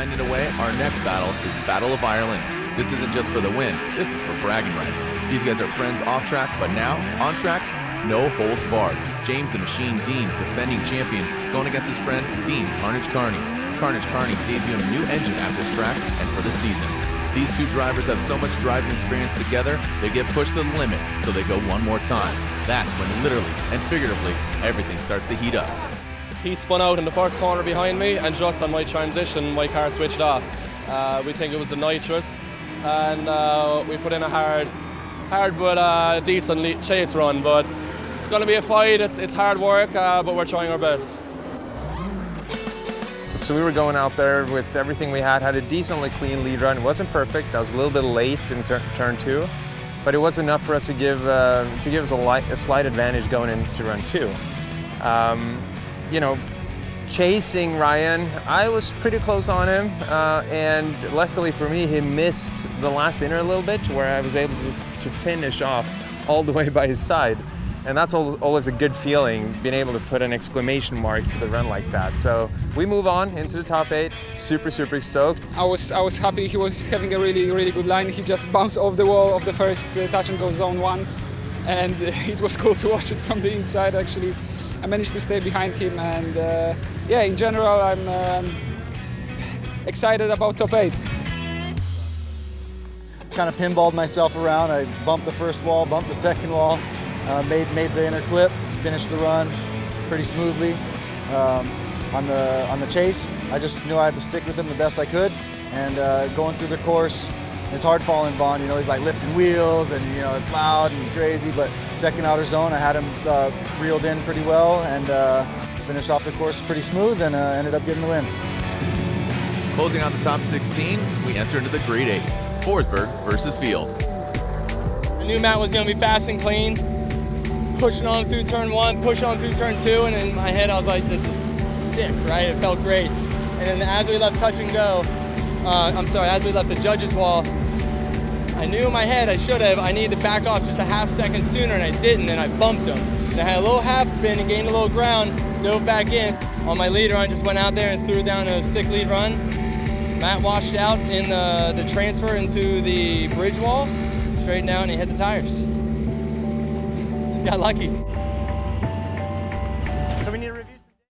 grinding away, our next battle is Battle of Ireland. This isn't just for the win, this is for bragging rights. These guys are friends off track, but now, on track, no holds barred. James the Machine Dean, defending champion, going against his friend Dean Carnage Carney. Carnage Carney debuting a new engine at this track and for the season. These two drivers have so much driving experience together, they get pushed to the limit, so they go one more time. That's when literally and figuratively, everything starts to heat up. He spun out in the first corner behind me, and just on my transition, my car switched off. We think it was the nitrous, and we put in a hard but decent chase run. But it's going to be a fight. It's hard work, but we're trying our best. So we were going out there with everything we had a decently clean lead run. It wasn't perfect. I was a little bit late in turn 2, but it was enough for us to give us a slight advantage going into run 2. You know, chasing Ryan, I was pretty close on him, and luckily for me, he missed the last inner a little bit, where I was able to finish off all the way by his side. And that's always a good feeling, being able to put an exclamation mark to the run like that. So we move on into the top 8, super stoked. I was happy. He was having a really good line. He just bounced off the wall of the first touch and go zone once, and it was cool to watch it from the inside. Actually, I managed to stay behind him, and yeah, in general, I'm excited about top 8. Kind of pinballed myself around. I bumped the first wall, bumped the second wall. Made the inner clip, finished the run pretty smoothly. On the chase, I just knew I had to stick with him the best I could. And going through the course, it's hard following Vaughn. You know, he's like lifting wheels, and you know it's loud and crazy. But second outer zone, I had him reeled in pretty well, and finished off the course pretty smooth, and ended up getting the win. Closing out the top 16, we enter into the Grade 8, Forsberg versus Field. I knew Matt was going to be fast and clean. Pushing on through turn 1, push on through turn 2, and in my head I was like, this is sick, right? It felt great. And then as we left touch and go, as we left the judges wall, I knew in my head I needed to back off just a half second sooner, and I didn't, and I bumped him. And I had a little half spin and gained a little ground, dove back in. On my lead run, just went out there and threw down a sick lead run. Matt washed out in the transfer into the bridge wall, straightened out, and he hit the tires. Got lucky.